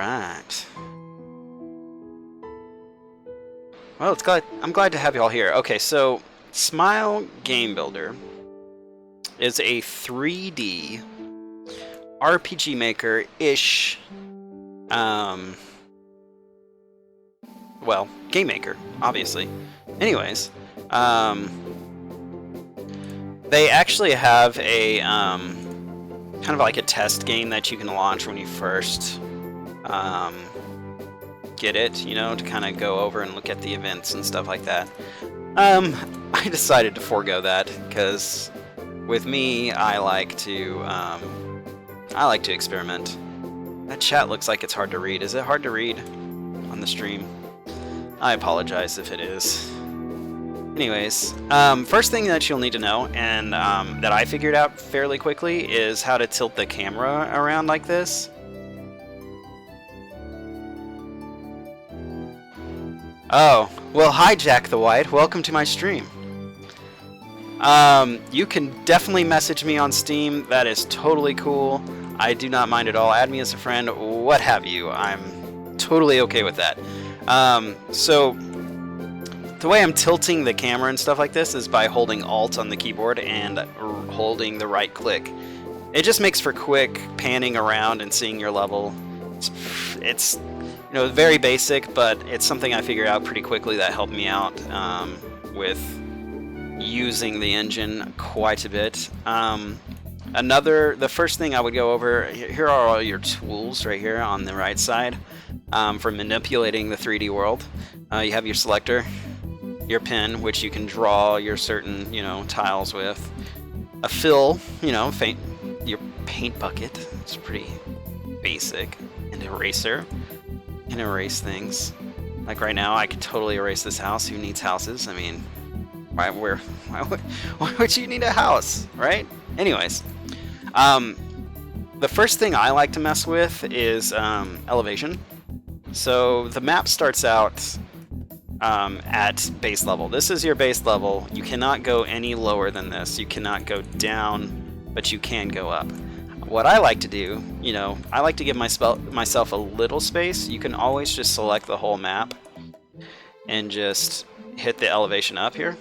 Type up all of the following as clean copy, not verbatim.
right. Well, I'm glad to have you all here. Okay, so Smile Game Builder is a 3D RPG Maker-ish, well, game maker, obviously. Anyways, they actually have a kind of like a test game that you can launch when you first get it, you know, to kind of go over and look at the events and stuff like that. I decided to forego that because with me, I like to experiment. That chat looks like it's hard to read. Is it hard to read on the stream? I apologize if it is. Anyways, first thing that you'll need to know, and that I figured out fairly quickly, is how to tilt the camera around like this. Oh, well, hi Jack the White. Welcome to my stream. You can definitely message me on Steam. That is totally cool. I do not mind at all. Add me as a friend, what have you. I'm totally okay with that. So the way I'm tilting the camera and stuff like this is by holding Alt on the keyboard and holding the right click. It just makes for quick panning around and seeing your level. It's you know, very basic, but it's something I figured out pretty quickly that helped me out with using the engine quite a bit. The first thing I would go over, here are all your tools right here on the right side for manipulating the 3D world. You have your selector, your pen, which you can draw your certain, you know, tiles with. A fill, you know, your paint bucket. It's pretty basic. An eraser. You can erase things. Like right now, I could totally erase this house. Who needs houses? I mean, why would you need a house, right? Anyways, the first thing I like to mess with is elevation. So the map starts out at base level. This is your base level. You cannot go any lower than this. You cannot go down, but you can go up. What I like to do, you know, I like to give myself a little space. You can always just select the whole map and just hit the elevation up here.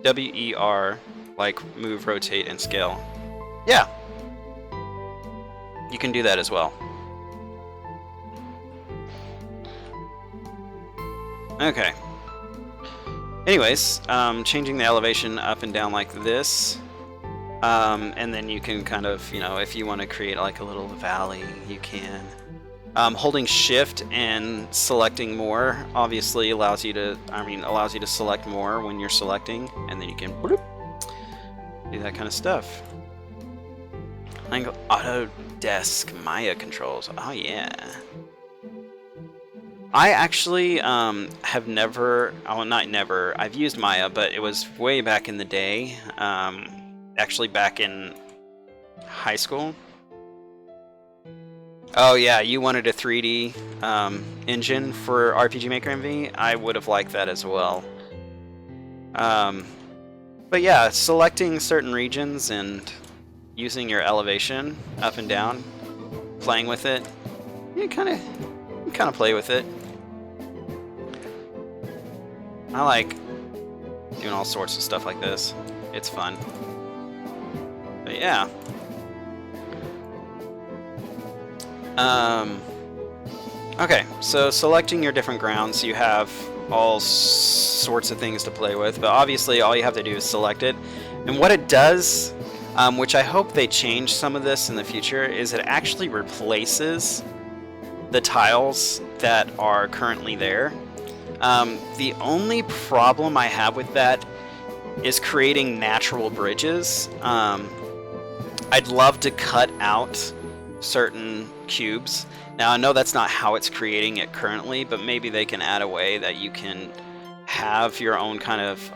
WER, like move, rotate, and scale. Yeah, you can do that as well. Okay. Anyways, changing the elevation up and down like this. And then you can kind of, you know, if you want to create like a little valley, you can. Holding shift and selecting more obviously allows you to select more when you're selecting, and then you can bloop, do that kind of stuff. Like Autodesk Maya controls. Oh yeah. I actually have never, oh not never, I've used Maya, but it was way back in the day. Actually back in high school. Oh yeah, you wanted a 3D engine for RPG Maker MV? I would have liked that as well. But yeah, selecting certain regions and using your elevation up and down, playing with it, you kind of play with it. I like doing all sorts of stuff like this. It's fun. But yeah. Okay, so selecting your different grounds, you have all sorts of things to play with, but obviously all you have to do is select it. And what it does, which I hope they change some of this in the future, is it actually replaces the tiles that are currently there. The only problem I have with that is creating natural bridges. I'd love to cut out certain cubes. Now I know that's not how it's creating it currently, but maybe they can add a way that you can have your own kind of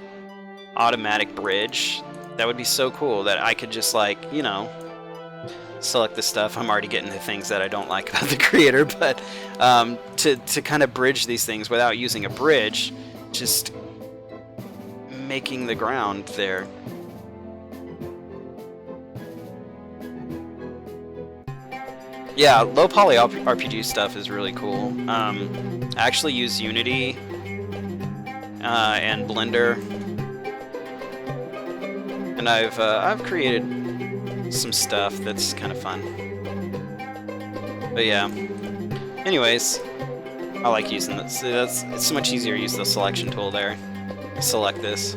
automatic bridge. That would be so cool that I could just, like, you know, select this stuff. I'm already getting to things that I don't like about the creator, but to kind of bridge these things without using a bridge, just making the ground there. Yeah, low poly RPG stuff is really cool. I actually use Unity and Blender, and I've created some stuff that's kind of fun. But yeah. Anyways, I like using this. It's so much easier to use the selection tool there. Select this.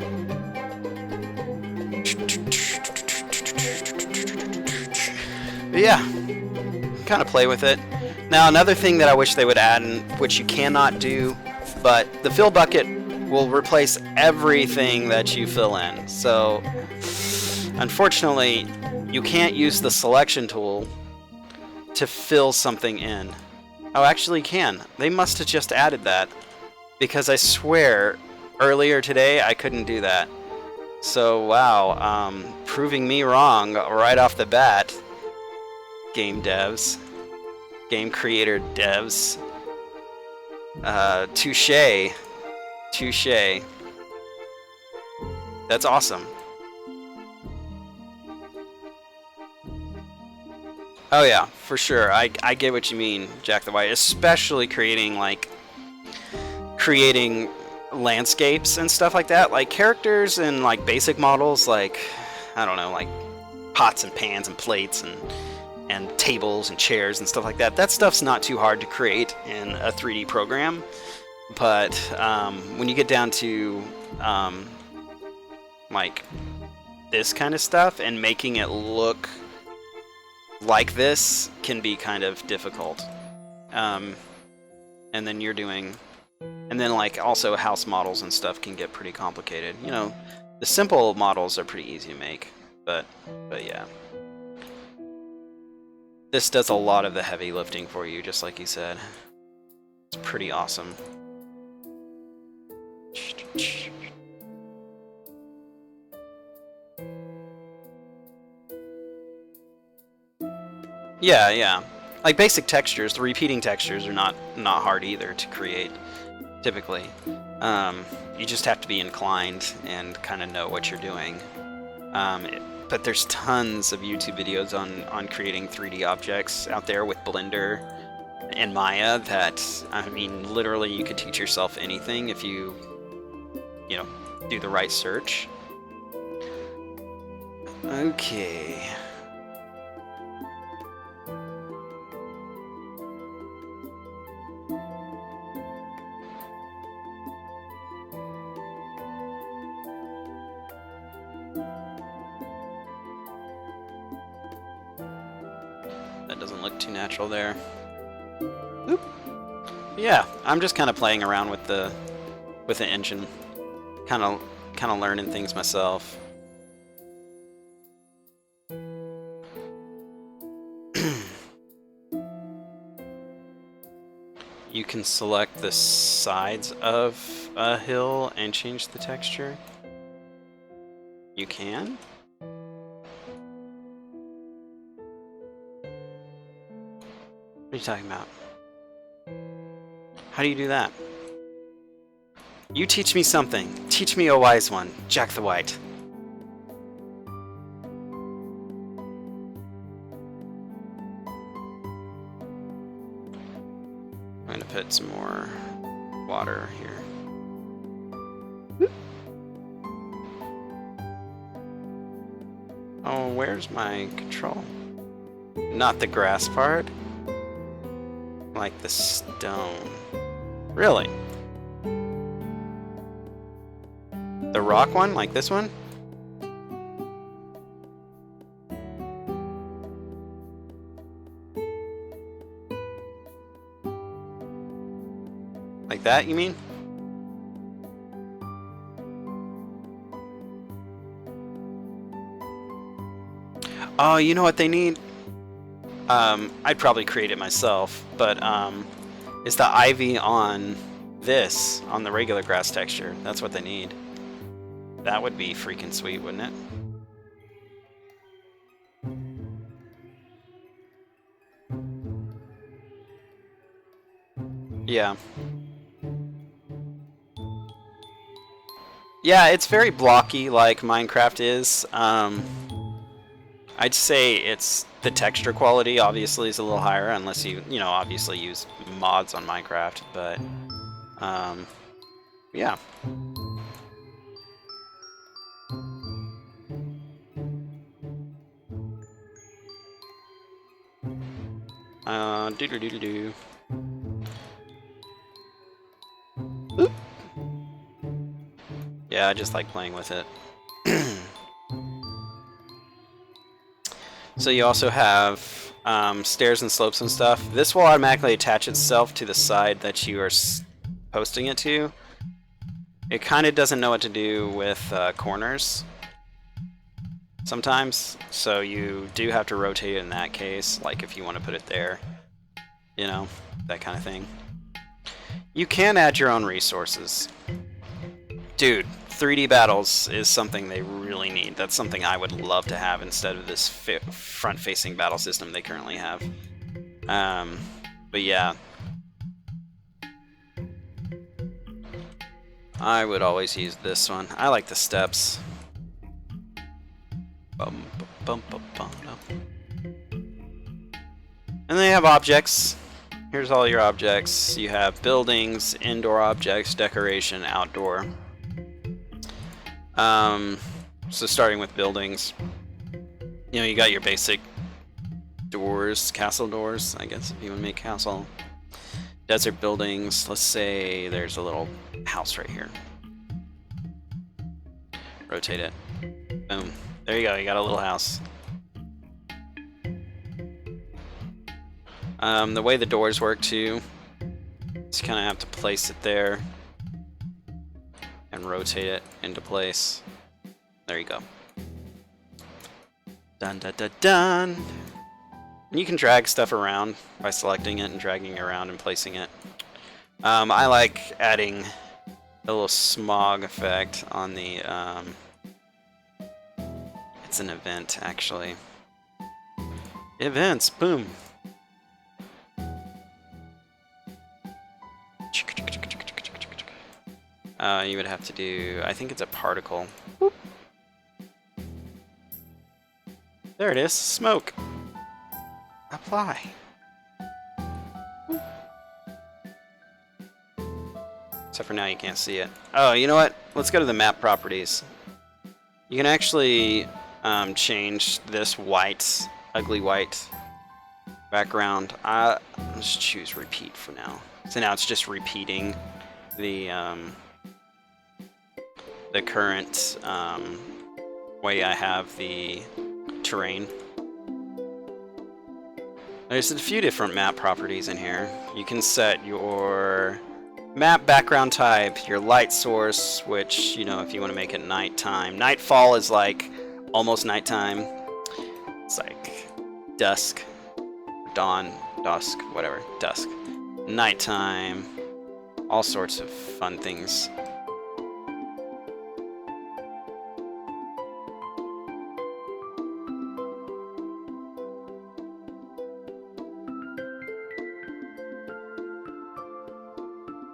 But yeah, kind of play with it. Now another thing that I wish they would add, and which you cannot do, but the fill bucket will replace everything that you fill in. So unfortunately, you can't use the selection tool to fill something in. Oh, actually you can. They must have just added that, because I swear earlier today I couldn't do that. So wow, proving me wrong right off the bat. Game devs, game creator devs. Touche. That's awesome. Oh yeah, for sure. I get what you mean, Jack the White. Especially creating landscapes and stuff like that. Like characters and like basic models, like I don't know, like pots and pans and plates and tables and chairs and stuff like that. That stuff's not too hard to create in a 3D program. But when you get down to like this kind of stuff and making it look like this can be kind of difficult. And then like also house models and stuff can get pretty complicated. You know, the simple models are pretty easy to make, but yeah. This does a lot of the heavy lifting for you, just like you said. It's pretty awesome. Yeah. Like basic textures, the repeating textures are not hard either to create, typically. You just have to be inclined and kind of know what you're doing. But there's tons of YouTube videos on creating 3D objects out there with Blender and Maya that, I mean, literally you could teach yourself anything if you know, do the right search. Okay. That doesn't look too natural there. Oop. Yeah, I'm just kind of playing around with the engine, kind of learning things myself. You can select the sides of a hill and change the texture. You can? What are you talking about? How do you do that? You teach me something. Teach me a wise one, Jack the White. I'm going to put some more water here. Oh, where's my control? Not the grass part. Like the stone. Really? The rock one? Like this one? Like that, you mean? Oh, you know what they need? I'd probably create it myself, but is the ivy on this, on the regular grass texture. That's what they need. That would be freaking sweet, wouldn't it? Yeah. Yeah, it's very blocky like Minecraft is. I'd say it's the texture quality obviously is a little higher unless you obviously use mods on Minecraft, but yeah. Doo-doo-doo-doo-doo. Oop. Yeah, I just like playing with it. So you also have stairs and slopes and stuff. This will automatically attach itself to the side that you are posting it to. It kind of doesn't know what to do with corners sometimes, so you do have to rotate it in that case, like if you want to put it there, you know, that kind of thing. You can add your own resources. Dude, 3D battles is something they really need. That's something I would love to have instead of this front-facing battle system they currently have. But yeah. I would always use this one. I like the steps. Bum, bum, bum, bum, no. And they have objects. Here's all your objects. You have buildings, indoor objects, decoration, outdoor. So starting with buildings, you got your basic doors, castle doors, I guess, if you want to make castle. Desert buildings, let's say there's a little house right here. Rotate it. Boom. There you go, you got a little house. The way the doors work too, just kind of have to place it there and rotate it into place. There you go. Dun dun dun dun! And you can drag stuff around by selecting it and dragging it around and placing it. I like adding a little smog effect on the, it's an event actually. Events, boom! You would have to do, I think it's a particle. Whoop. There it is, smoke. Apply. Whoop. Except for now you can't see it. Oh, you know what? Let's go to the map properties. You can actually change this white, ugly white background. Let's choose repeat for now. So now it's just repeating the current way I have the terrain. There's a few different map properties in here. You can set your map background type, your light source, which, if you want to make it nighttime. Nightfall is like almost nighttime. It's like dusk, dawn, dusk, whatever, dusk. Nighttime, all sorts of fun things.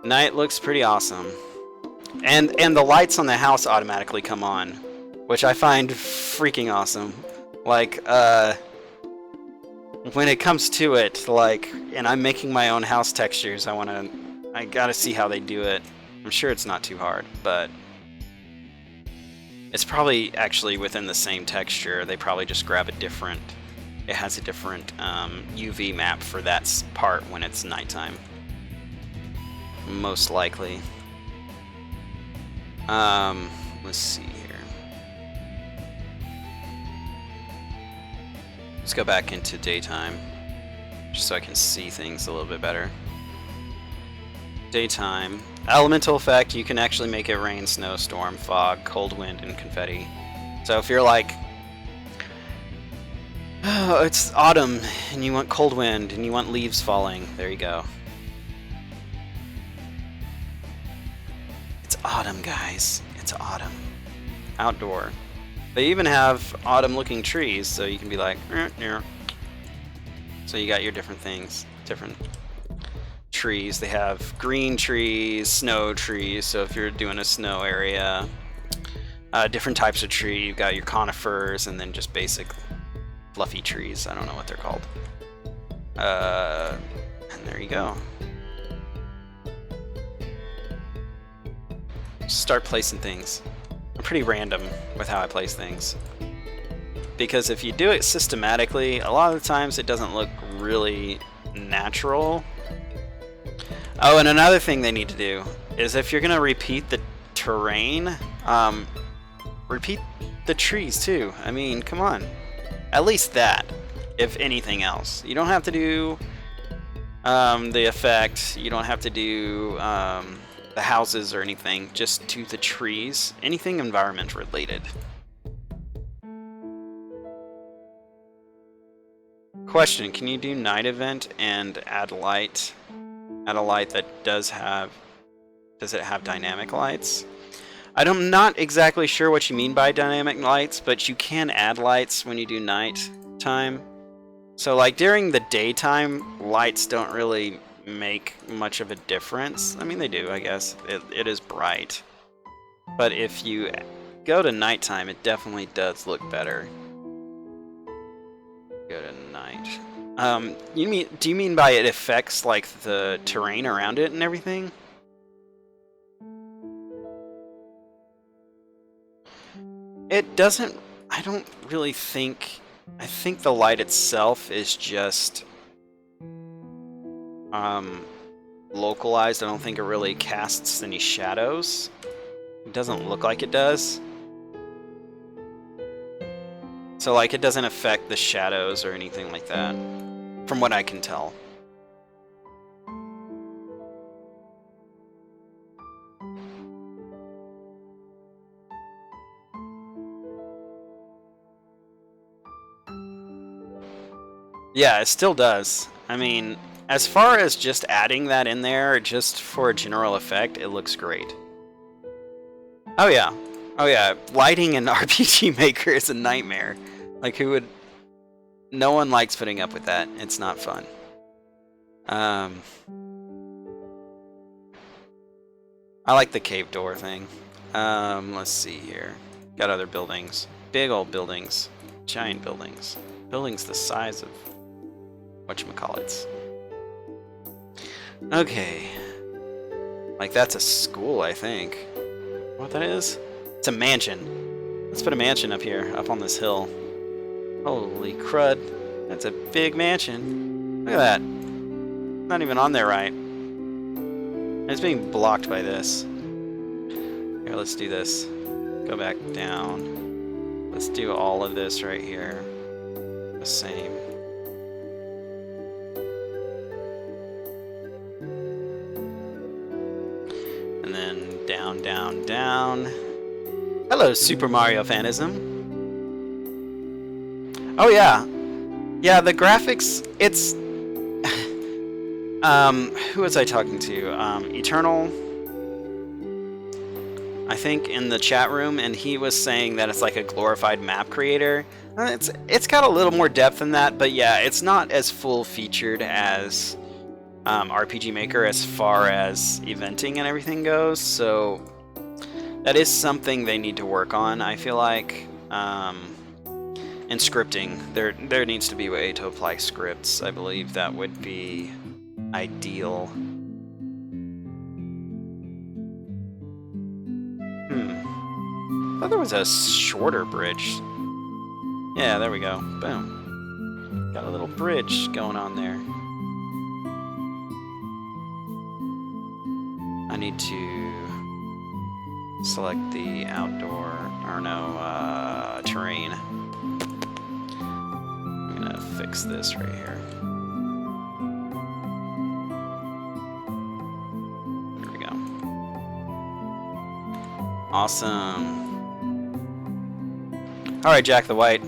Night looks pretty awesome. And the lights on the house automatically come on, which I find freaking awesome. Like, when it comes to it, like, and I'm making my own house textures, I gotta see how they do it. I'm sure it's not too hard, but it's probably actually within the same texture. They probably just grab it has a different UV map for that part when it's nighttime. Most likely. Let's see here. Let's go back into daytime, just so I can see things a little bit better. Daytime. Elemental effect, you can actually make it rain, snow, storm, fog, cold wind, and confetti. So if you're like, oh, it's autumn, and you want cold wind, and you want leaves falling, there you go. It's autumn, guys. It's autumn. Outdoor. They even have autumn-looking trees, so you can be like, so you got your different things, different trees. They have green trees, snow trees, so if you're doing a snow area, different types of tree. You've got your conifers, and then just basic fluffy trees. I don't know what they're called. And there you go. Start placing things. I'm pretty random with how I place things. Because if you do it systematically, a lot of the times it doesn't look really natural. Oh, and another thing they need to do is if you're going to repeat the terrain, repeat the trees too. I mean, come on. At least that, if anything else. You don't have to do the effect. You don't have to do the houses or anything. Just do the trees. Anything environment related. Question, can you do night event and add light? Add a light that does it have dynamic lights? I'm not exactly sure what you mean by dynamic lights, but you can add lights when you do night time. So like during the daytime, lights don't really make much of a difference. I mean, they do, I guess. It is bright. But if you go to nighttime, it definitely does look better. Go to night. Do you mean by it affects like the terrain around it and everything? It doesn't. I don't really think. I think the light itself is just localized. I don't think it really casts any shadows. It doesn't look like it does. So like it doesn't affect the shadows or anything like that, from what I can tell. Yeah, it still does. I mean, as far as just adding that in there, just for a general effect, it looks great. Oh yeah. Oh yeah, lighting in RPG Maker is a nightmare. Like who would... No one likes putting up with that. It's not fun. I like the cave door thing. Let's see here. Got other buildings. Big old buildings. Giant buildings. Buildings the size of... whatchamacallits. Okay. Like that's a school, I think. What that is? It's a mansion. Let's put a mansion up here, up on this hill. Holy crud. That's a big mansion. Look at that. Not even on there right. It's being blocked by this. Here, let's do this. Go back down. Let's do all of this right here. The same. And then down, down, down. Hello, Super Mario Fanism. Oh yeah. Yeah, the graphics, it's... who was I talking to? Eternal, I think, in the chat room, and he was saying that it's like a glorified map creator. It's got a little more depth than that, but yeah, it's not as full-featured as RPG Maker as far as eventing and everything goes, so that is something they need to work on, I feel like. And scripting. There needs to be a way to apply scripts. I believe that would be ideal. I thought there was a shorter bridge. Yeah, there we go. Boom. Got a little bridge going on there. I need to select the outdoor, or no, terrain. I'm gonna fix this right here. There we go. Awesome. Alright, Jack the White.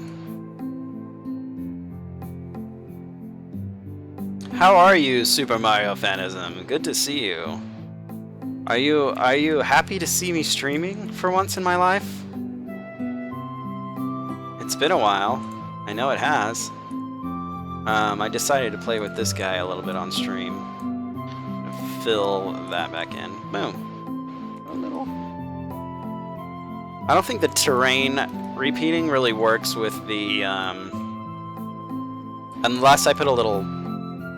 How are you, Super Mario Fanism? Good to see you. Are you happy to see me streaming for once in my life? It's been a while. I know it has. I decided to play with this guy a little bit on stream. Fill that back in. Boom. A little. I don't think the terrain repeating really works with the Unless I put a little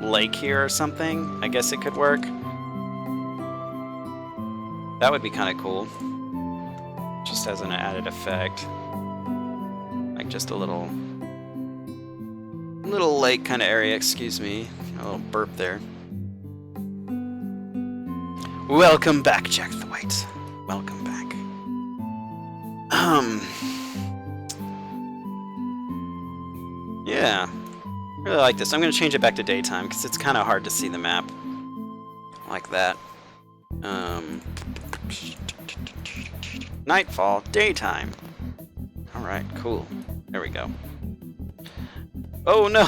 lake here or something, I guess it could work. That would be kind of cool. Just as an added effect. Like just a little lake kind of area, excuse me. A little burp there. Welcome back, Jack the White. Welcome back. Yeah. Really like this. I'm going to change it back to daytime because it's kind of hard to see the map like that. Nightfall, daytime. Alright, cool. There we go. Oh no,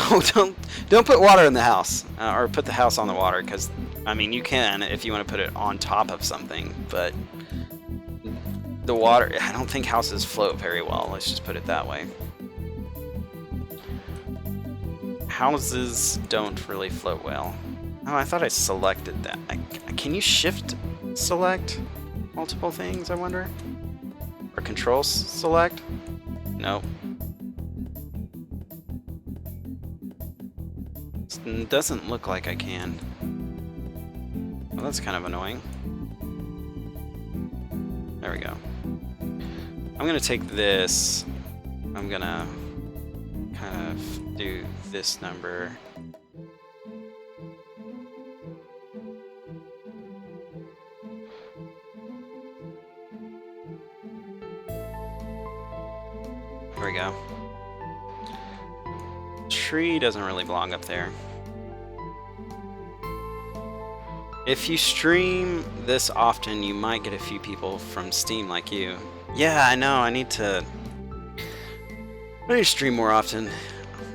don't put water in the house. Or put the house on the water, because, I mean, you can if you want to put it on top of something, but the water, I don't think houses float very well. Let's just put it that way. Houses don't really float well. Oh, I thought I selected that. Can you shift select multiple things, I wonder? Or control select? Nope. It doesn't look like I can. Well, that's kind of annoying. There we go. I'm gonna take this. I'm gonna kind of do this number. There we go. Tree doesn't really belong up there. If you stream this often, you might get a few people from Steam like you. Yeah, I know, I need to stream more often.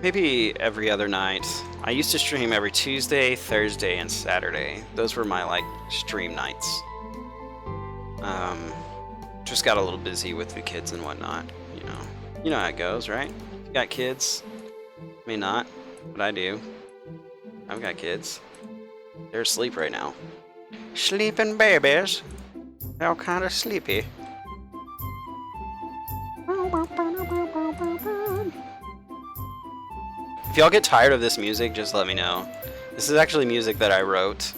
Maybe every other night. I used to stream every Tuesday, Thursday, and Saturday. Those were my, like, stream nights. Just got a little busy with the kids and whatnot, you know. You know how it goes, right? You got kids. I mean, not, but I do. I've got kids. They're asleep right now. Sleeping babies. They're all kind of sleepy. If y'all get tired of this music, just let me know. This is actually music that I wrote,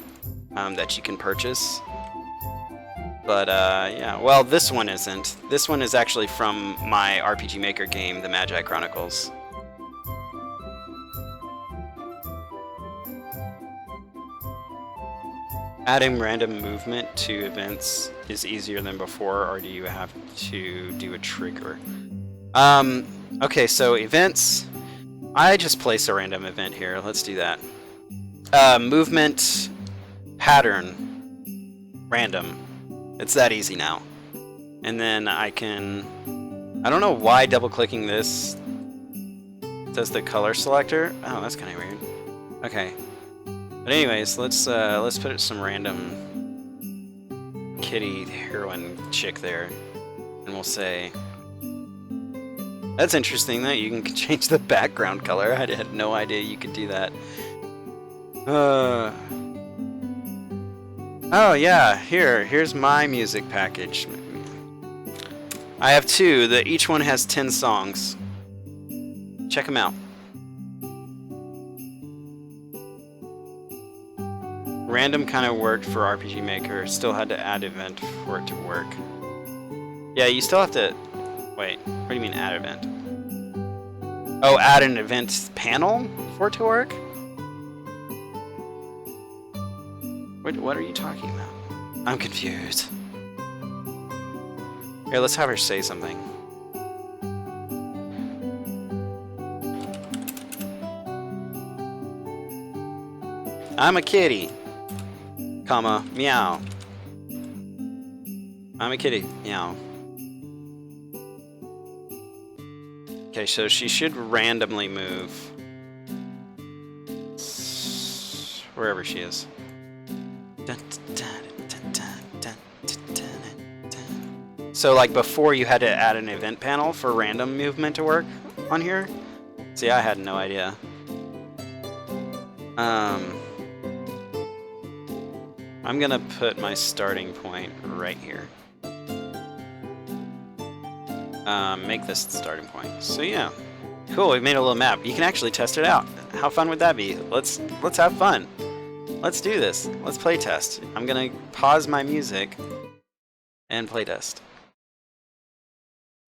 that you can purchase. But, yeah, well, this one isn't. This one is actually from my RPG Maker game, The Magi Chronicles. Adding random movement to events is easier than before, or do you have to do a trigger? Okay, so events. I just place a random event here. Let's do that. Movement pattern random. It's that easy now. And then I can... I don't know why double-clicking this does the color selector. Oh, that's kind of weird. Okay. But anyways, let's put some random kitty heroine chick there. And we'll say... That's interesting that you can change the background color. I had no idea you could do that. Oh yeah, here's my music package. I have two, each one has 10 songs. Check them out. Random kind of worked for RPG Maker, still had to add event for it to work. Yeah, you still have to... Wait, what do you mean add event? Oh, add an event panel for it to work? What are you talking about? I'm confused. Here, let's have her say something. I'm a kitty, comma, meow. I'm a kitty, meow. Okay, so she should randomly move wherever she is. So like before you had to add an event panel for random movement to work on here? See, I had no idea. I'm gonna put my starting point right here. Make this the starting point. So yeah, cool, we've made a little map. You can actually test it out. How fun would that be? Let's have fun. Let's do this. Let's play test. I'm gonna pause my music and play test.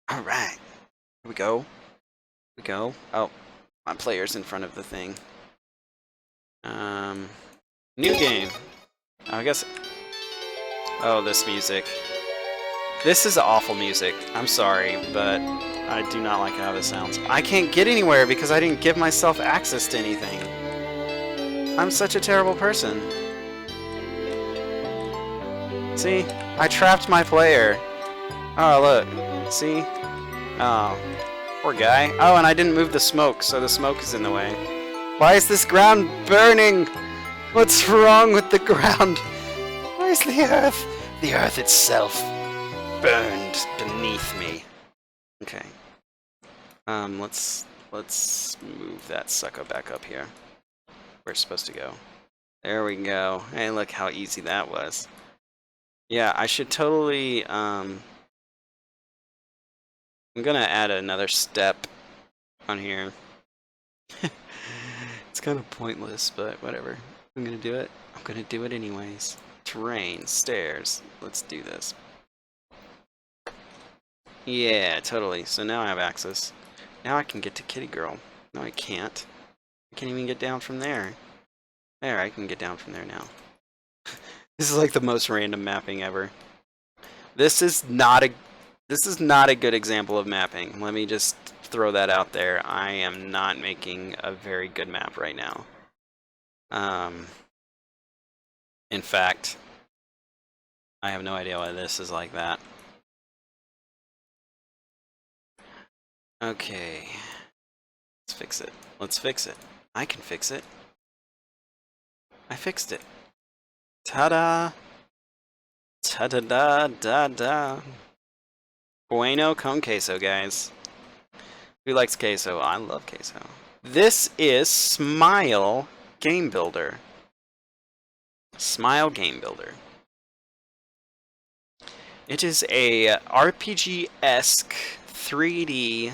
All right. Here we go. Here we go. Oh, my player's in front of the thing. New game. Oh, I guess. Oh, this music. This is awful music. I'm sorry, but I do not like how this sounds. I can't get anywhere because I didn't give myself access to anything. I'm such a terrible person. See? I trapped my player. Oh, look. See? Oh. Poor guy. Oh, and I didn't move the smoke, so the smoke is in the way. Why is this ground burning? What's wrong with the ground? Why is the earth itself burned beneath me? Okay. Let's move that sucker back up here. Where it's supposed to go. There we go. Hey, look how easy that was. Yeah, I should totally, I'm gonna add another step on here. It's kind of pointless, but whatever. I'm gonna do it. I'm gonna do it anyways. Terrain, stairs. Let's do this. Yeah, totally. So now I have access. Now I can get to Kitty Girl. No, I can't. I can't even get down from there. There, I can get down from there now. This is like the most random mapping ever. This is not a good example of mapping. Let me just throw that out there. I am not making a very good map right now. In fact, I have no idea why this is like that. Okay. Let's fix it. Let's fix it. I can fix it. I fixed it. Ta-da! Ta-da-da-da-da. Bueno con queso, guys. Who likes queso? I love queso. This is Smile Game Builder. Smile Game Builder. It is a RPG-esque 3D,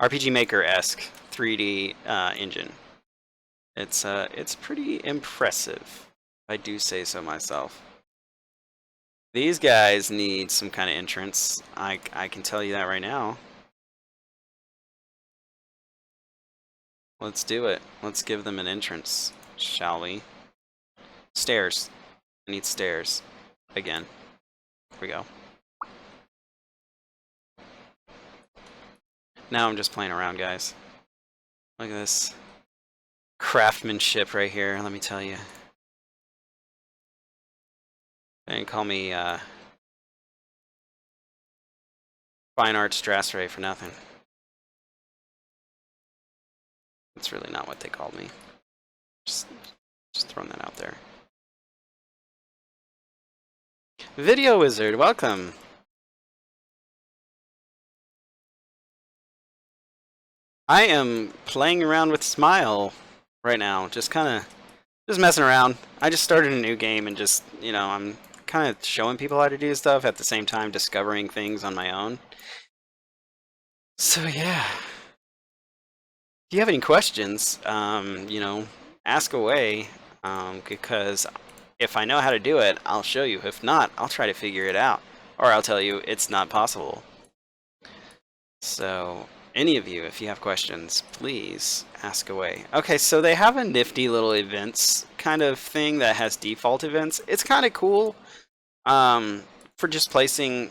RPG Maker-esque 3D engine. It's pretty impressive, if I do say so myself. These guys need some kind of entrance. I can tell you that right now. Let's do it. Let's give them an entrance, shall we? Stairs. I need stairs. Again. Here we go. Now I'm just playing around, guys. Look at this craftsmanship right here, let me tell you. They didn't call me Fine Arts Strasray for nothing. That's really not what they called me. Just throwing that out there. Video Wizard, welcome. I am playing around with Smile right now, just messing around. I just started a new game and just, you know, I'm kind of showing people how to do stuff at the same time discovering things on my own. So yeah. If you have any questions, you know, ask away, because if I know how to do it, I'll show you. If not, I'll try to figure it out. Or I'll tell you it's not possible. So, any of you, if you have questions, please ask away. Okay, so they have a nifty little events kind of thing that has default events. It's kind of cool for just placing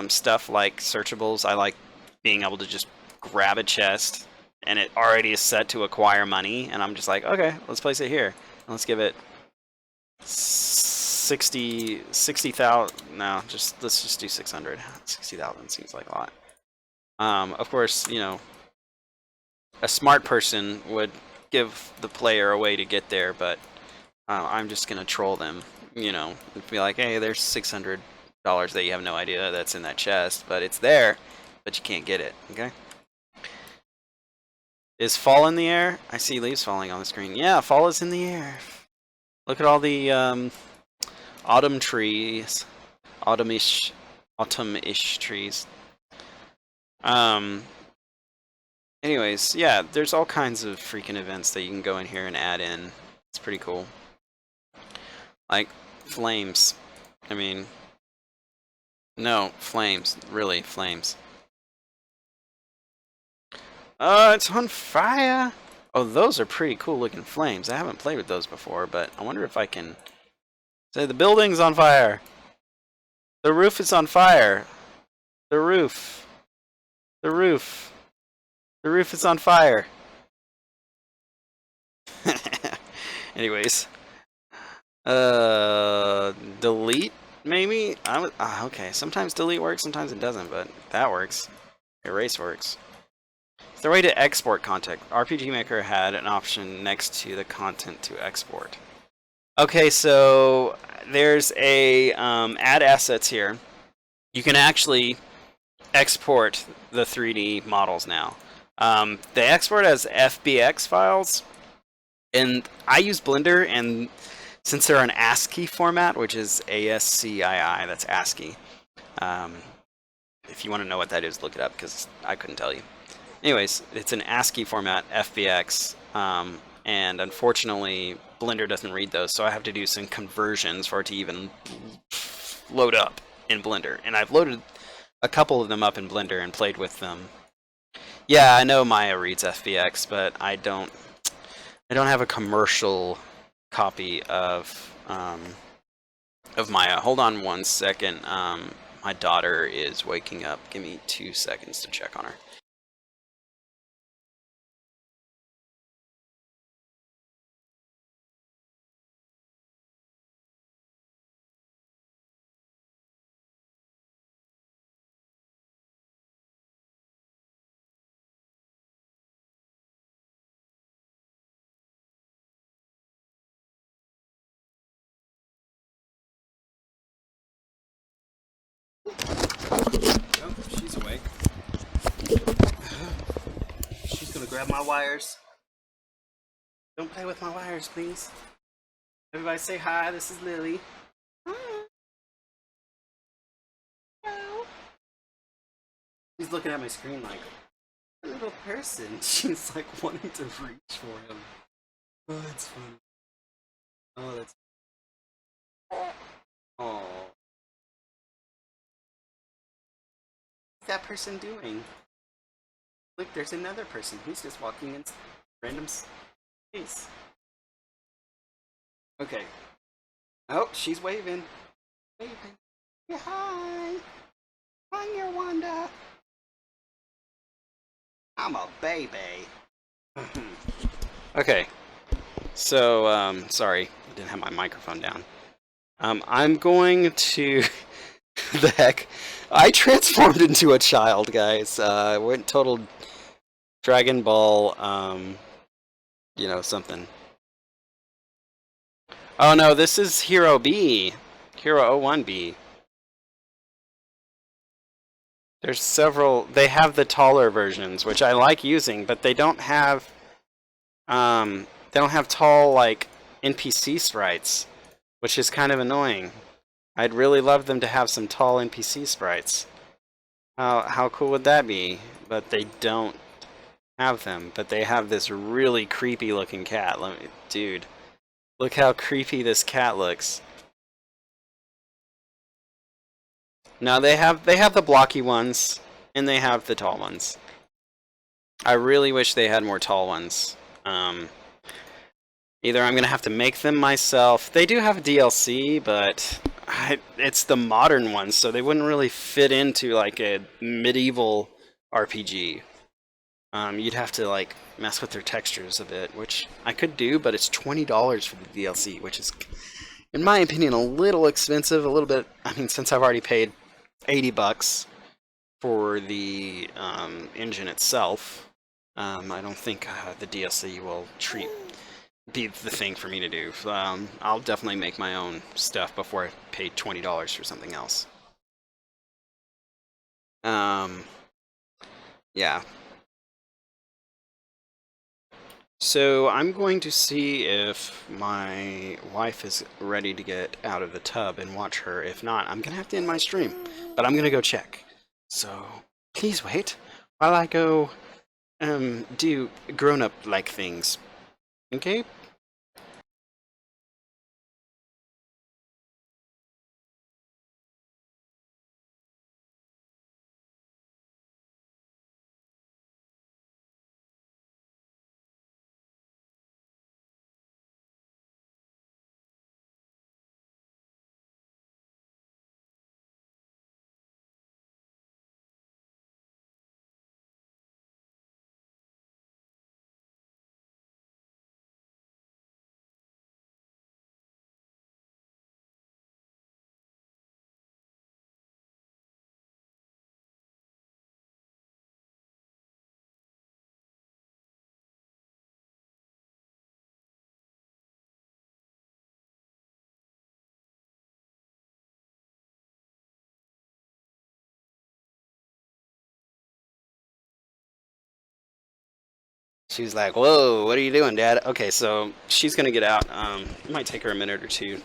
stuff like searchables. I like being able to just grab a chest and it already is set to acquire money, and I'm just like, okay, let's place it here. Let's give it 60,000. No, let's just do 600. 60,000 seems like a lot. Of course, you know, a smart person would give the player a way to get there, but I'm just gonna troll them, you know, and be like, hey, there's $600 that you have no idea that's in that chest, but it's there, but you can't get it, okay? Is fall in the air? I see leaves falling on the screen. Yeah, fall is in the air. Look at all the autumn trees, autumn-ish trees. Anyways, yeah, there's all kinds of freaking events that you can go in here and add in. It's pretty cool. Like, flames. I mean, no, flames. Really, flames. It's on fire! Oh, those are pretty cool looking flames. I haven't played with those before, but I wonder if I can... Say, the building's on fire! The roof is on fire! The roof! The roof! The roof is on fire! Anyways. Delete, maybe? Okay, sometimes delete works, sometimes it doesn't, but that works. Erase works. Is there a way to export content? RPG Maker had an option next to the content to export. Okay, so there's a add assets here. You can actually export the 3D models now. They export as FBX files, and I use Blender, and since they're an ASCII format, which is ASCII, that's ASCII. If you want to know what that is, look it up, because I couldn't tell you. Anyways, it's an ASCII format, FBX, and unfortunately, Blender doesn't read those, so I have to do some conversions for it to even load up in Blender. And I've loaded a couple of them up in Blender and played with them. Yeah, I know Maya reads FBX, but I don't have a commercial copy of Maya. Hold on one second. My daughter is waking up. Give me 2 seconds to check on her. Oh, she's awake. She's gonna grab my wires. Don't play with my wires, please. Everybody say hi, this is Lily. Hi. Hello. She's looking at my screen like, a little person. She's like wanting to reach for him. Oh, that's funny. Oh, that's... Oh. What's that person doing? Look, there's another person. Who's just walking in random space. Okay. Oh, she's waving. Waving. Yeah, hi. Hi, here, Wanda. I'm a baby. Okay. So, sorry. I didn't have my microphone down. I'm going to... the heck? I transformed into a child, guys. Went total Dragon Ball, you know, something. Oh no, this is Hero B. Hero 01B. There's several, they have the taller versions, which I like using, but they don't have tall, like, NPC sprites, which is kind of annoying. I'd really love them to have some tall NPC sprites. How cool would that be? But they don't have them. But they have this really creepy looking cat. Dude, look how creepy this cat looks. No, they have the blocky ones, and they have the tall ones. I really wish they had more tall ones. Either I'm gonna have to make them myself. They do have a DLC, but it's the modern ones, so they wouldn't really fit into like a medieval RPG. You'd have to like mess with their textures a bit, which I could do, but it's $20 for the DLC, which is, in my opinion, a little expensive. A little bit. I mean, since I've already paid $80 for the engine itself, I don't think the DLC will be the thing for me to do. I'll definitely make my own stuff before I pay $20 for something else. Yeah. So I'm going to see if my wife is ready to get out of the tub and watch her. If not, I'm gonna have to end my stream, but I'm gonna go check. So please wait while I go do grown-up like things. Okay? She's like, whoa, what are you doing, Dad? Okay, so she's gonna get out. It might take her a minute or two.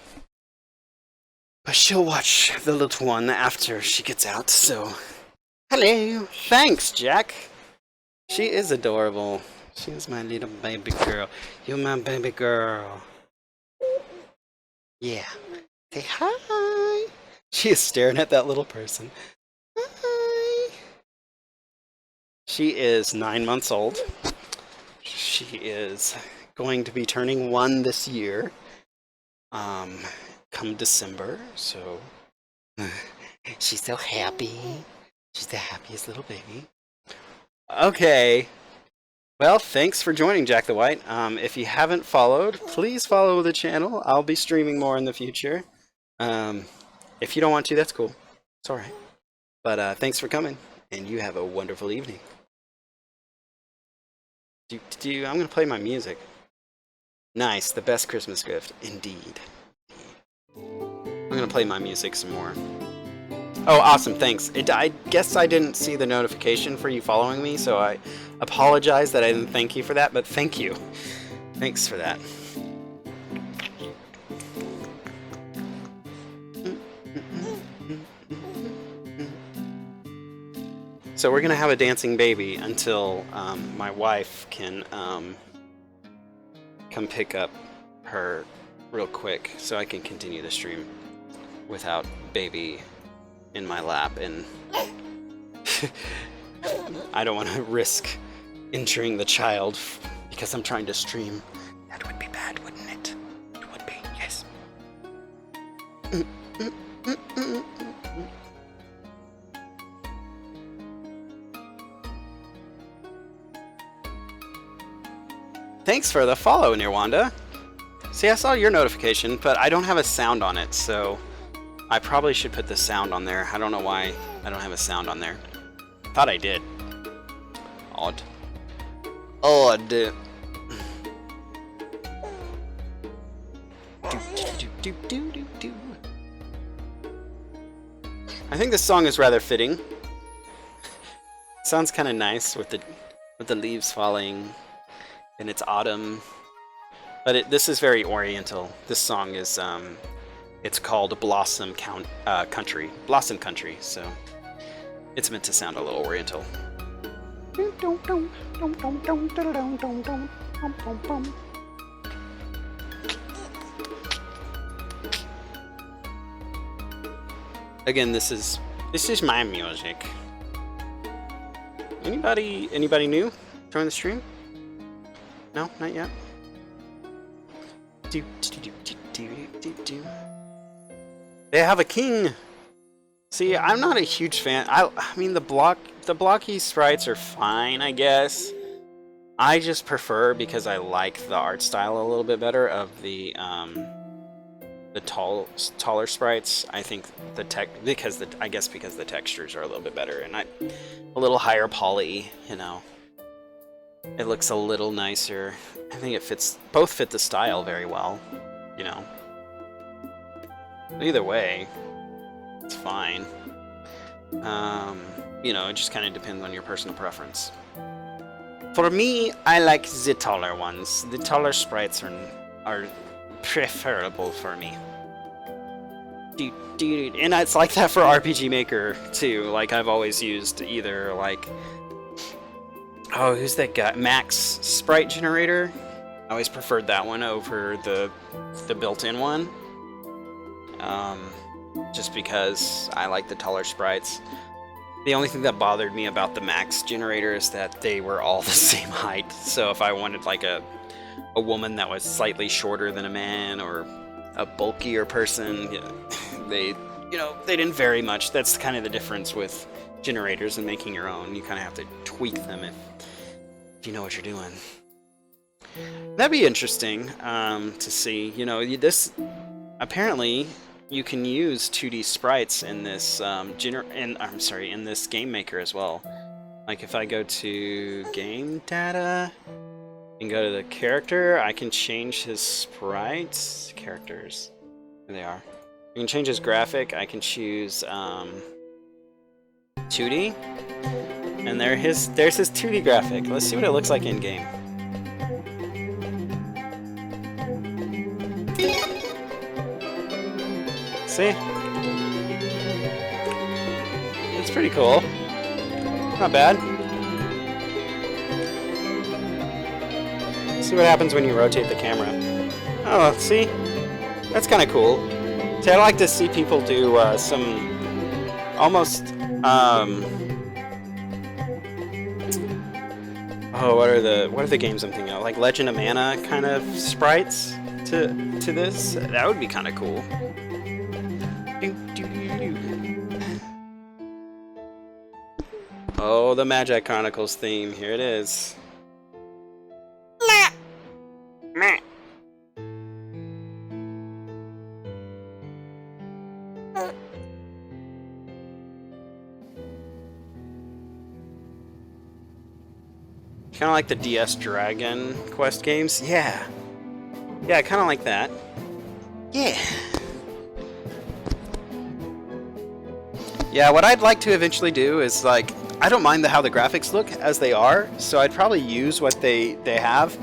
But she'll watch the little one after she gets out, so... Hello! Thanks, Jack! She is adorable. She's my little baby girl. You're my baby girl. Yeah. Say hi! She is staring at that little person. Hi! She is 9 months old. She is going to be turning 1 this year. Come December, so she's so happy. She's the happiest little baby. Okay. Well, thanks for joining, Jack the White. If you haven't followed, please follow the channel. I'll be streaming more in the future. If you don't want to, that's cool. It's alright. But thanks for coming, and you have a wonderful evening. I'm going to play my music. Nice, the best Christmas gift. Indeed. I'm going to play my music some more. Oh, awesome, thanks. I guess I didn't see the notification for you following me, so I apologize that I didn't thank you for that, but thank you. Thanks for that. So we're going to have a dancing baby until my wife can come pick up her real quick so I can continue the stream without baby in my lap, and I don't want to risk injuring the child because I'm trying to stream. That would be bad, wouldn't it? It would be, yes. Thanks for the follow, Nirwanda. See, I saw your notification, but I don't have a sound on it, so I probably should put the sound on there. I don't know why I don't have a sound on there. Thought I did. Odd. Odd. I think this song is rather fitting. Sounds kind of nice with the leaves falling, and it's autumn. But this is very oriental. This song is it's called Blossom Country. Blossom Country, so it's meant to sound a little oriental. Again, this is my music. Anybody new join the stream? No, not yet. They have a king. See, I'm not a huge fan. I mean, the blocky sprites are fine, I guess. I just prefer, because I like the art style a little bit better of the taller sprites. I think because the textures are a little bit better, and a little higher poly, you know. It looks a little nicer. I think both fit the style very well, you know. Either way, it's fine. You know, it just kind of depends on your personal preference. For me, I like the taller ones. The taller sprites are preferable for me. And it's like that for RPG Maker too. Like, I've always used either like Oh, who's that guy? Max Sprite Generator. I always preferred that one over the built-in one. Just because I like the taller sprites. The only thing that bothered me about the Max Generator is that they were all the same height. So if I wanted like a woman that was slightly shorter than a man, or a bulkier person, they didn't vary much. That's kind of the difference with generators and making your own. You kind of have to tweak them if you know what you're doing. That'd be interesting to see. This apparently you can use 2D sprites in this in this game maker as well. Like if I go to game data and go to the character, I can change his sprites. Characters, there they are. I can change his graphic. I can choose 2D, and there's his 2D graphic. Let's see what it looks like in game. See? It's pretty cool. Not bad. See what happens when you rotate the camera. Oh, see? That's kind of cool. See, I like to see people do some almost what are the games I'm thinking of? Like Legend of Mana kind of sprites to this. That would be kind of cool. Oh, the Magi Chronicles theme. Here it is. Kind of like the DS Dragon Quest games. Yeah, kind of like that. Yeah. Yeah, what I'd like to eventually do is, like, I don't mind how the graphics look as they are, so I'd probably use what they have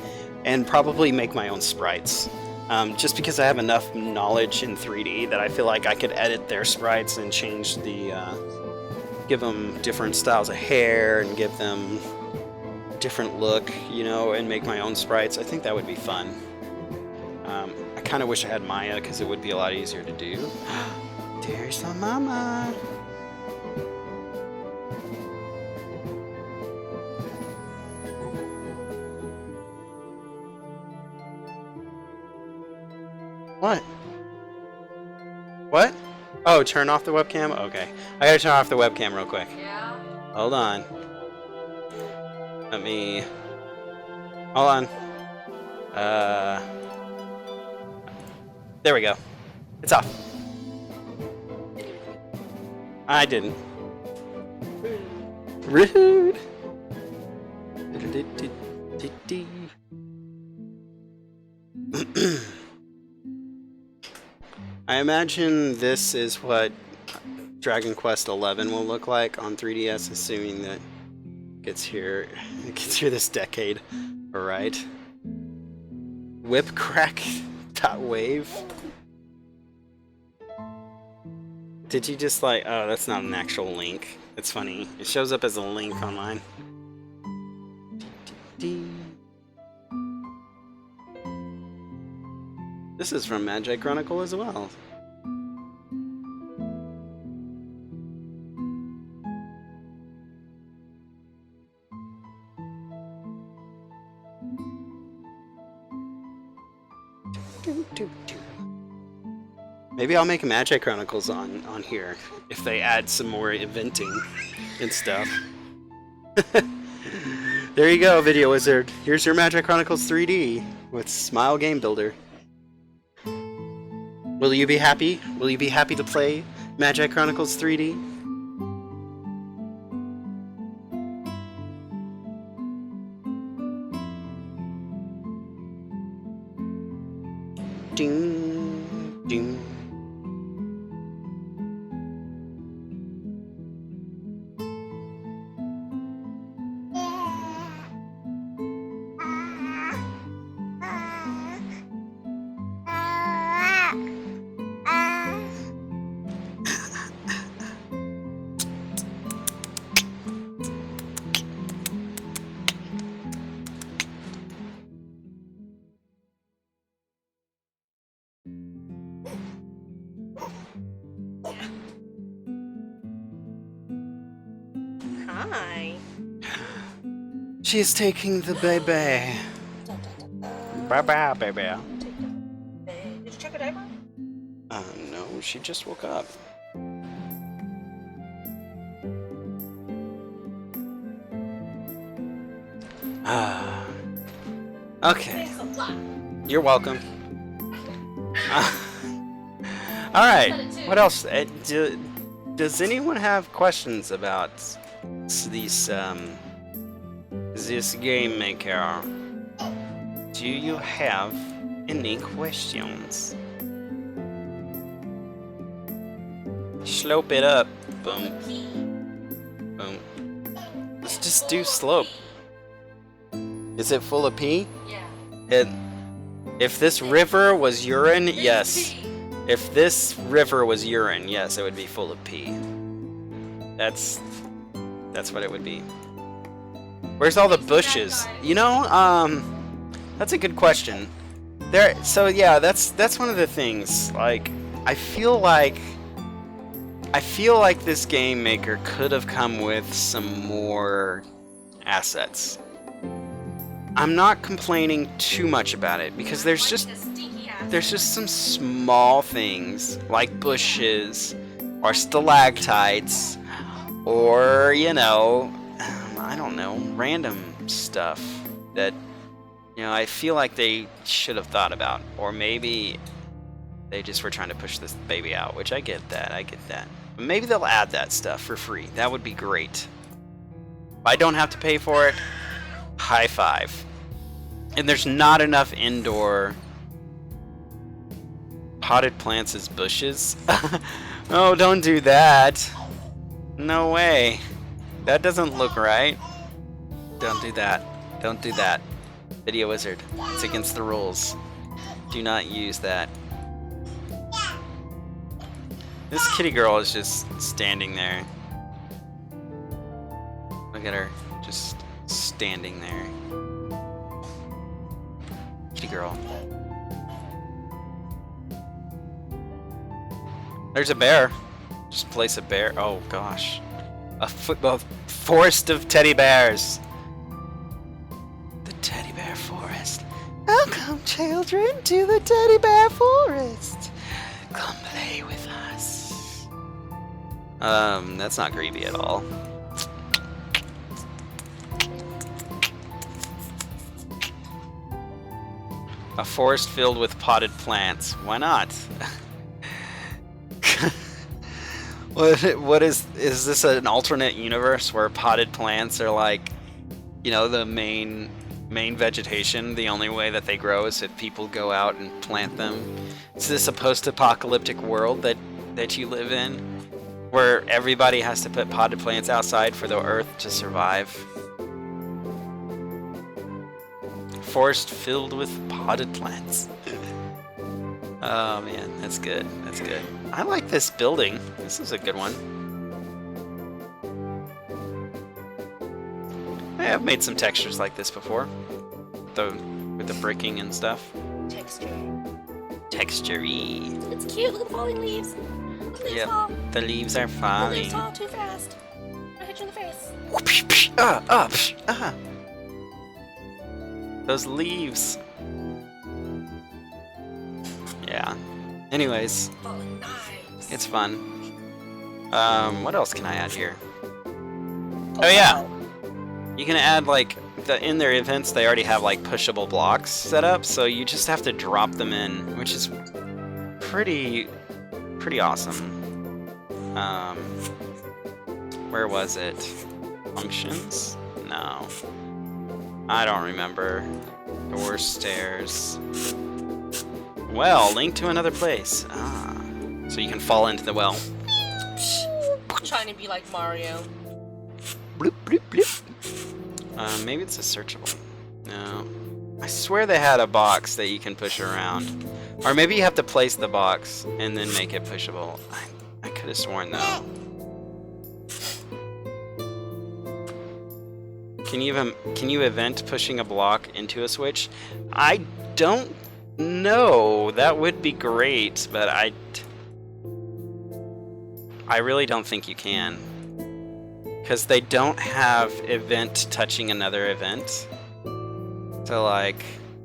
and probably make my own sprites. Just because I have enough knowledge in 3D that I feel like I could edit their sprites and change give them different styles of hair and give them a different look, and make my own sprites. I think that would be fun. I kind of wish I had Maya because it would be a lot easier to do. There's the mama. What? What? Oh, turn off the webcam? Okay. I gotta turn off the webcam real quick. Yeah. Hold on. Hold on. There we go. It's off. I didn't. Rude. I imagine this is what Dragon Quest XI will look like on 3DS, assuming that it gets here this decade. Alright. Whipcrack.wave. Did you just oh, that's not an actual link. It's funny. It shows up as a link online. This is from Magi Chronicle as well. Maybe I'll make Magi Chronicles on here if they add some more eventing and stuff. There you go, Video Wizard. Here's your Magi Chronicles 3D with Smile Game Builder. Will you be happy? Will you be happy to play Magi Chronicles 3D? Ding, ding. my. She's taking the baby. Bye-bye, baby. Did you check her diaper? No, she just woke up. Okay. Thanks a lot. You're welcome. Alright, what else? Does anyone have questions about this game maker? Do you have any questions? Slope it up. Boom. Boom. Let's just do slope. Is it full of pee? Yeah. If this river was urine, yes. If this river was urine, yes, it would be full of pee. That's what it would be. Where's all the bushes? You know, that's a good question. So yeah, that's one of the things. Like, I feel like this game maker could have come with some more assets. I'm not complaining too much about it because there's just some small things like bushes or stalactites or, you know, I don't know, random stuff that, you know, I feel like they should have thought about. Or maybe they just were trying to push this baby out, which I get that. But maybe they'll add that stuff for free. That would be great. If I don't have to pay for it, high five. And there's not enough indoor potted plants as bushes. Oh, don't do that. No way. That doesn't look right. Don't do that. Don't do that. Video Wizard. It's against the rules. Do not use that. This kitty girl is just standing there. Look at her. Just standing there. Kitty girl. There's a bear. Just place a bear. Oh gosh. A forest of teddy bears. The teddy bear forest. Welcome, children, to the teddy bear forest. Come play with us. That's not creepy at all. A forest filled with potted plants. Why not? What is this an alternate universe where potted plants are like, you know, the main vegetation? The only way that they grow is if people go out and plant them. Is this a post-apocalyptic world that you live in, where everybody has to put potted plants outside for the earth to survive? Forest filled with potted plants. Oh man, that's good. That's good. I like this building. This is a good one. I have made some textures like this before. With the bricking and stuff. Texture-y. It's cute. Look at the falling leaves. Look, the leaves fall. The leaves are The falling. leaves fall too fast. I hit you in the face. Those leaves. Yeah. Anyways, Falling knives. it's fun. What else can I add here? Oh yeah, you can add like in their events they already have like pushable blocks set up, so you just have to drop them in, which is pretty awesome. Where was it? Functions? No. I don't remember. Doors, stairs. Well, link to another place. Ah. So you can fall into the well. Trying to be like Mario. Bloop, bloop, bloop. Maybe it's a searchable. No. I swear they had a box that you can push around. Or maybe you have to place the box and then make it pushable. I could have sworn though. Can you event pushing a block into a switch? I don't know. That would be great, but I really don't think you can. because they don't have event touching another event. So like,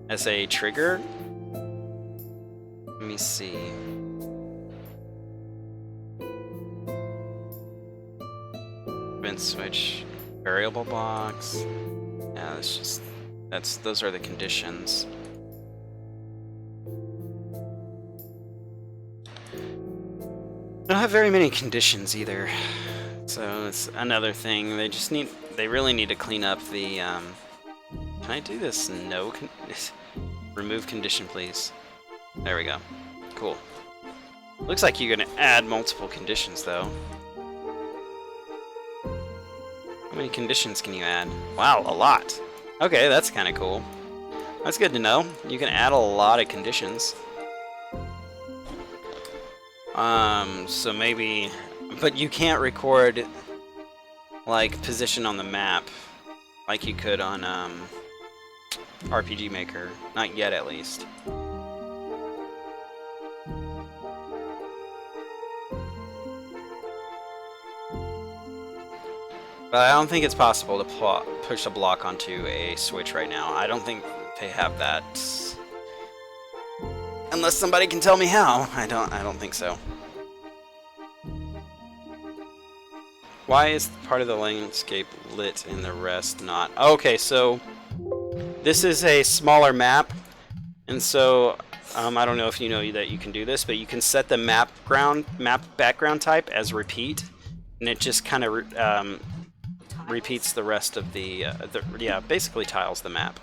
as a trigger, let me see. Event switch, variable box. Yeah, that's just, those are the conditions. I don't have very many conditions either, so it's another thing. They really need to clean up the, can I do this? No, remove condition, please. There we go. Cool. Looks like you're gonna add multiple conditions, though. How many conditions can you add? Wow, a lot. Okay, that's kind of cool. That's good to know. You can add a lot of conditions. So maybe, but you can't record like position on the map like you could on RPG Maker. Not yet, at least. But I don't think it's possible to push a block onto a Switch right now. I don't think they have that. Unless somebody can tell me how. I don't think so. Why is part of the landscape lit and the rest not? Okay, so this is a smaller map, and so I don't know if you know that you can do this, but you can set the map background type as repeat, and it just kind of repeats the rest of the yeah, basically tiles the map.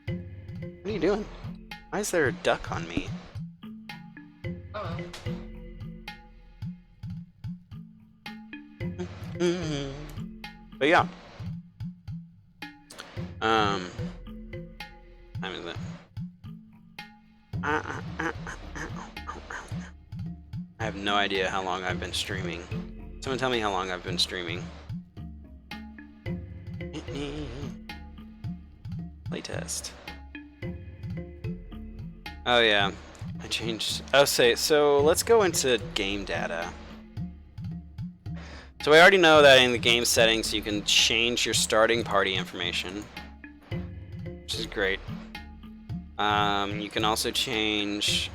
What are you doing? Why is there a duck on me? But yeah. Time is it? I have no idea how long I've been streaming. Someone tell me how long I've been streaming. Playtest. Oh yeah, I changed. Oh, so let's go into game data. So we already know that in the game settings you can change your starting party information, which is great. You can also change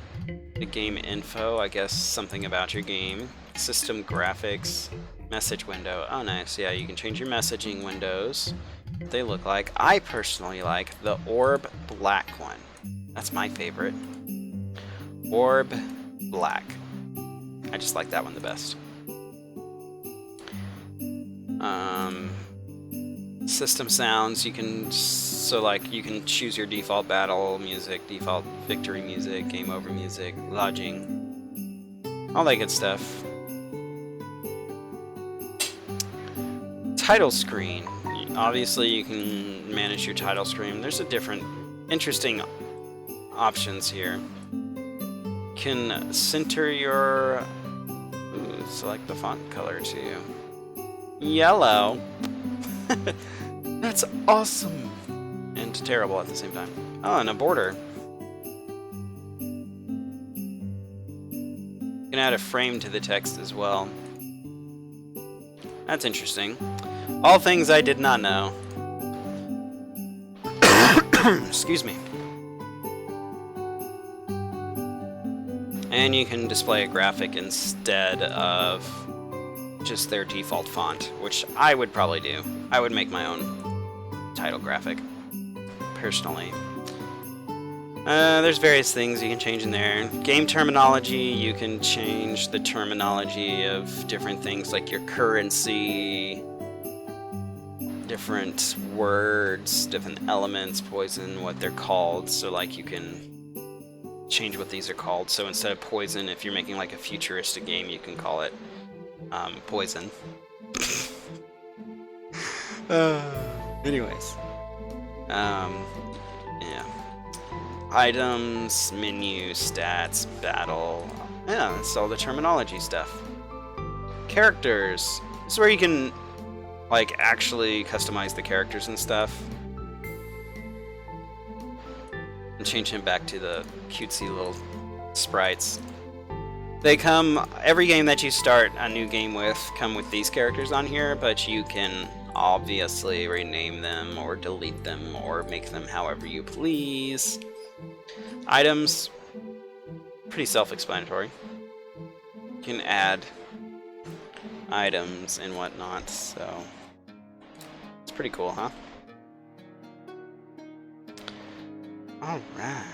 the game info, I guess something about your game, system graphics, message window. Oh nice, yeah, you can change your messaging windows, what they look like. I personally like the orb black one. That's my favorite. Orb black. I just like that one the best. System sounds, you can you can choose your default battle music, default victory music, game over music, lodging, all that good stuff. Title screen. Obviously you can manage your title screen. There's a different interesting options here. You can center your select the font color to yellow. That's awesome and terrible at the same time. Oh, and a border. You can add a frame to the text as well. That's interesting. All things I did not know. Excuse me. And you can display a graphic instead of just their default font, which I would probably do. I would make my own title graphic, personally. There's various things you can change in there. Game terminology, you can change the terminology of different things like your currency, different words, different elements, poison, what they're called. So like you can change what these are called. So instead of poison, if you're making like a futuristic game, you can call it poison. Anyways. Yeah. Items, menu, stats, battle. Yeah, that's all the terminology stuff. Characters. This is where you can, like, actually customize the characters and stuff. And change him back to the cutesy little sprites. They come, every game that you start a new game with come with these characters on here, but you can obviously rename them or delete them or make them however you please. Items, pretty self-explanatory. You can add items and whatnot, so it's pretty cool, huh? Alright.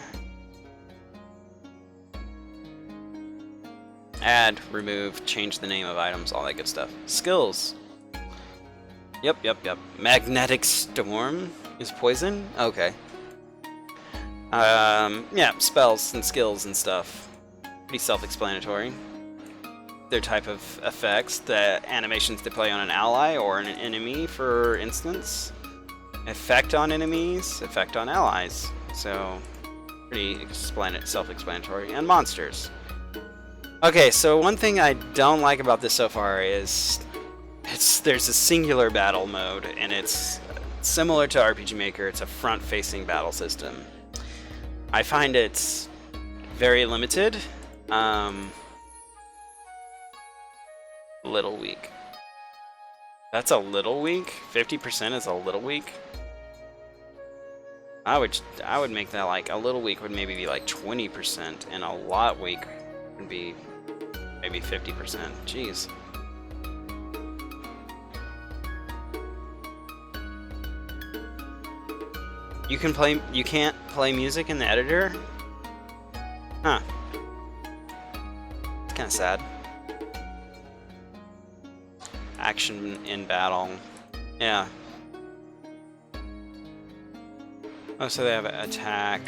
Add, remove, change the name of items, all that good stuff. Skills. Yep. Magnetic Storm is poison? Okay. Yeah, spells and skills and stuff. Pretty self-explanatory. Their type of effects, the animations they play on an ally or an enemy, for instance. Effect on enemies, effect on allies. So, pretty self-explanatory. And monsters. Okay, so one thing I don't like about this so far is there's a singular battle mode, and it's similar to RPG Maker. It's a front-facing battle system. I find it's very limited, little weak. That's a little weak? 50% is a little weak? I would make that like a little weak would maybe be like 20%, and a lot weak would be maybe 50%. Jeez. You can't play music in the editor? Huh. It's kinda sad. Action in battle. Yeah. Oh, so they have attack.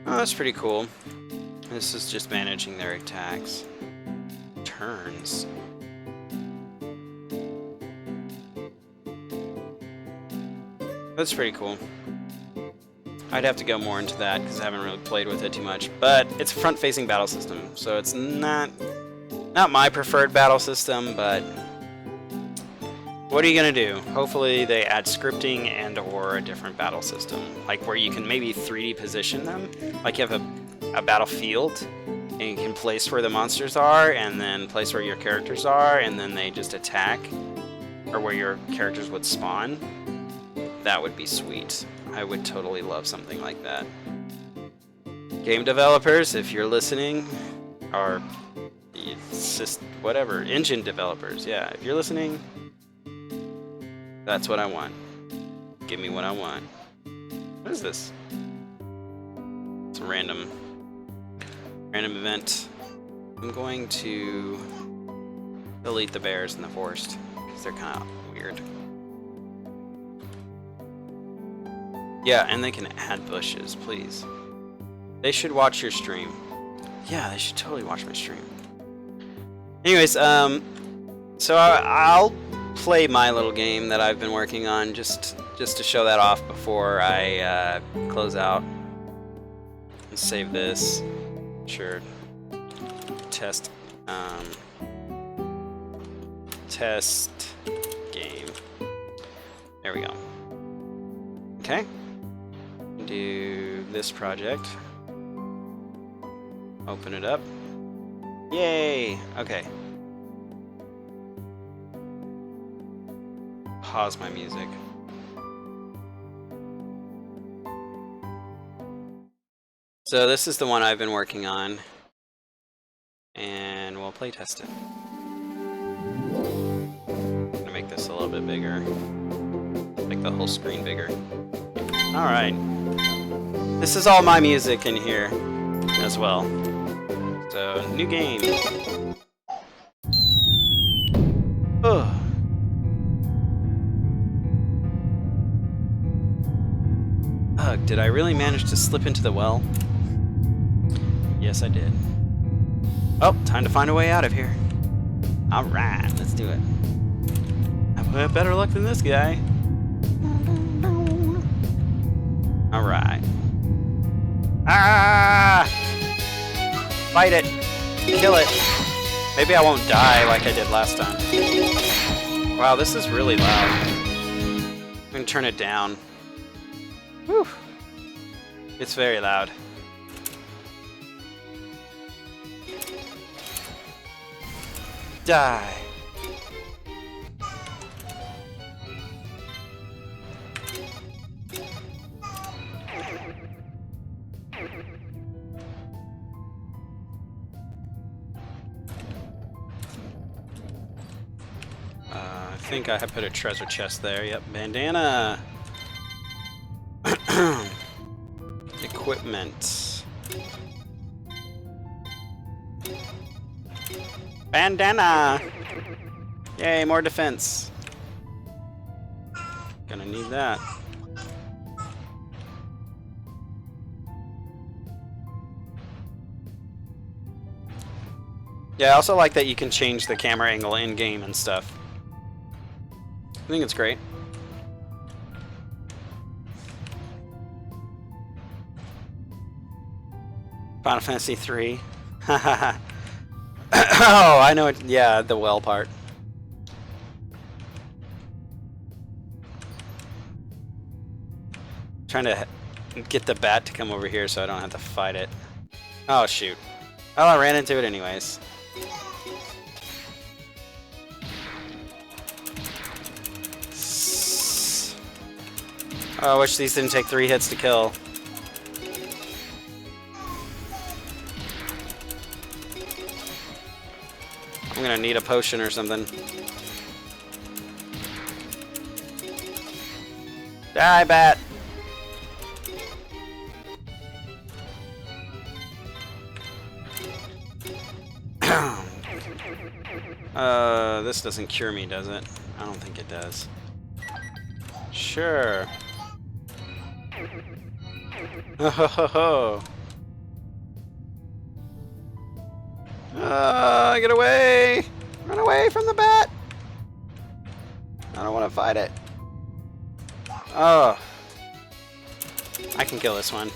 Oh, that's pretty cool. This is just managing their attacks. Turns. That's pretty cool. I'd have to go more into that because I haven't really played with it too much. But it's a front-facing battle system, so it's not my preferred battle system, but what are you gonna do? Hopefully they add scripting and or a different battle system, like where you can maybe 3D position them, like you have a battlefield and you can place where the monsters are and then place where your characters are and then they just attack, or where your characters would spawn. That would be sweet. I would totally love something like that. Game developers, if you're listening, or whatever, engine developers, yeah, if you're listening, that's what I want. Give me what I want. What is this? It's a random event. I'm going to delete the bears in the forest because they're kind of weird. Yeah, and they can add bushes, please. They should watch your stream. Yeah, they should totally watch my stream. Anyways, so I'll play my little game that I've been working on just to show that off before I close out and save this. Sure. Test game. There we go. Okay. Do this project. Open it up. Yay! Okay. Pause my music. So this is the one I've been working on, and we'll play test it. I'm gonna make this a little bit bigger, make the whole screen bigger. All right. This is all my music in here as well. So, new game. Ugh. Ugh, did I really manage to slip into the well? Yes, I did. Oh, time to find a way out of here. Alright, let's do it. I've had better luck than this guy. Alright. Ah! Fight it! Kill it! Maybe I won't die like I did last time. Wow, this is really loud. I'm gonna turn it down. Whew. It's very loud. Die. I think I have put a treasure chest there. Yep, bandana. Equipment. Bandana! Yay, more defense. Gonna need that. Yeah, I also like that you can change the camera angle in-game and stuff. I think it's great. Final Fantasy 3. Oh, I know it. Yeah, the well part. Trying to get the bat to come over here so I don't have to fight it. Oh, shoot. Oh, I ran into it anyways. Oh, I wish these didn't take 3 hits to kill. I'm gonna need a potion or something. Die, bat! This doesn't cure me, does it? I don't think it does. Sure. Ho ho ho ho. Get away! Run away from the bat! I don't want to fight it. Oh. I can kill this one.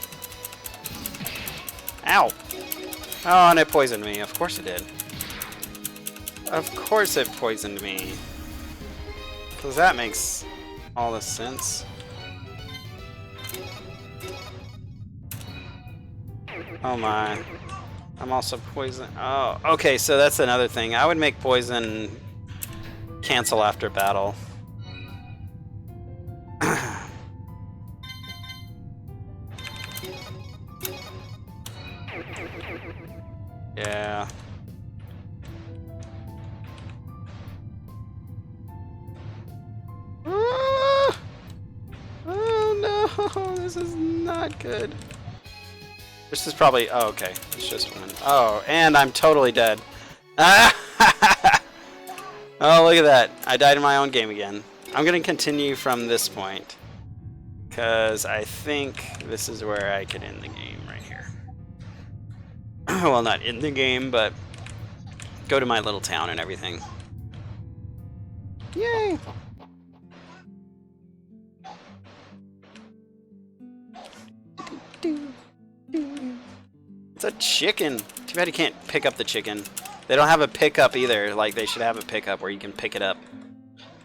Ow! Oh, and it poisoned me. Of course it did. Of course it poisoned me. Because that makes all the sense. Oh my. I'm also poison. Oh, okay, so that's another thing. I would make poison cancel after battle. Yeah. Ah! Oh no, this is not good. This is probably... Oh, okay. It's just one. Oh, and I'm totally dead. Oh, look at that. I died in my own game again. I'm going to continue from this point. Because I think this is where I could end the game right here. Well, not end the game, but go to my little town and everything. Yay! It's a chicken. Too bad you can't pick up the chicken. They don't have a pickup either. Like, they should have a pickup where you can pick it up,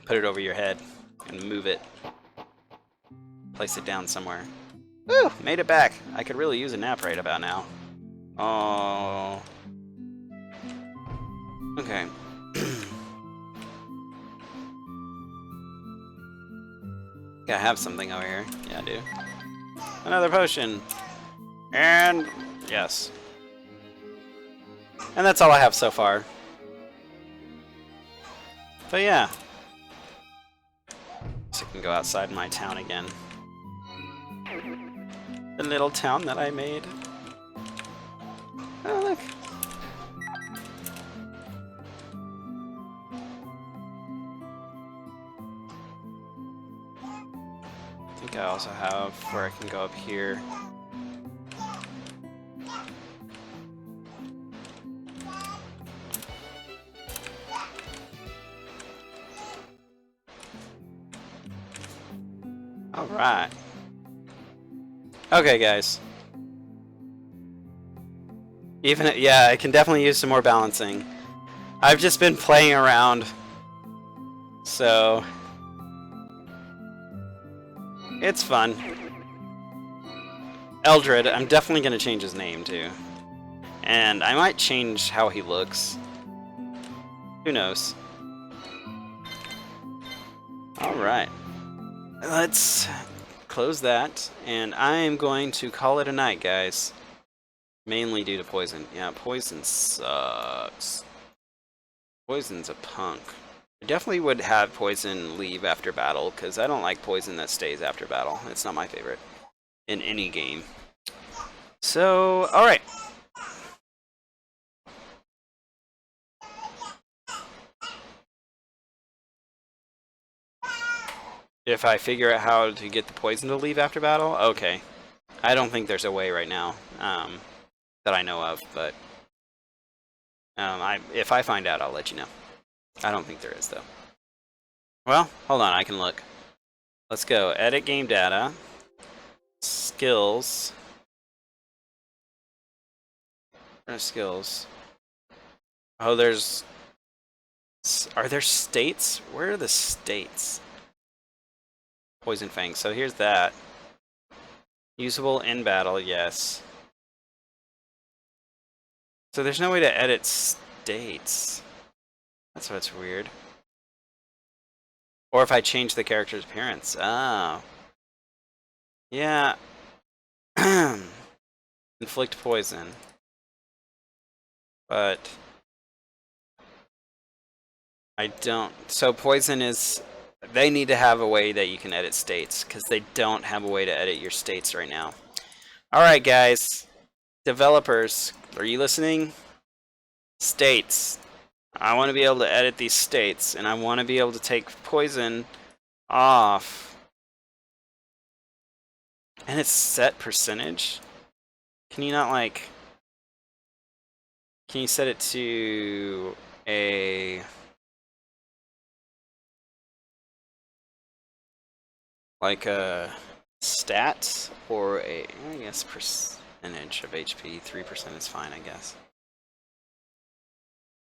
put it over your head, and move it. Place it down somewhere. Woo! Made it back. I could really use a nap right about now. Oh. Okay. Gotta have something over here. Yeah, I do. Another potion. And... yes. And that's all I have so far. But yeah. So I can go outside my town again. The little town that I made. Oh, look. I think I also have where I can go up here. Alright. Okay, guys. Even, yeah, I can definitely use some more balancing. I've just been playing around. So... it's fun. Eldred, I'm definitely going to change his name, too. And I might change how he looks. Who knows? Alright. Let's close that, and I am going to call it a night, guys. Mainly due to poison. Yeah, poison sucks. Poison's a punk. I definitely would have poison leave after battle, because I don't like poison that stays after battle. It's not my favorite in any game. So, alright. If I figure out how to get the poison to leave after battle, okay. I don't think there's a way right now that I know of, but if I find out, I'll let you know. I don't think there is, though. Well, hold on, I can look. Let's go. Edit game data. Skills. Where's skills? Oh, there's... Are there states? Where are the states? Poison Fang. So here's that. Usable in battle, yes. So there's no way to edit states. That's what's weird. Or if I change the character's appearance. Oh. Yeah. Inflict poison. But I don't. So poison is... They need to have a way that you can edit states, because they don't have a way to edit your states right now. Alright, guys. Developers, are you listening? States. I want to be able to edit these states, and I want to be able to take poison off. And it's set percentage? Can you not, like... Can you set it to a... like a stat or a, I guess, percentage of HP. 3% is fine, I guess.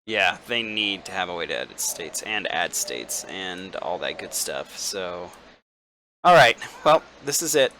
Yeah, they need to have a way to edit states and add states and all that good stuff. So, alright, well, this is it.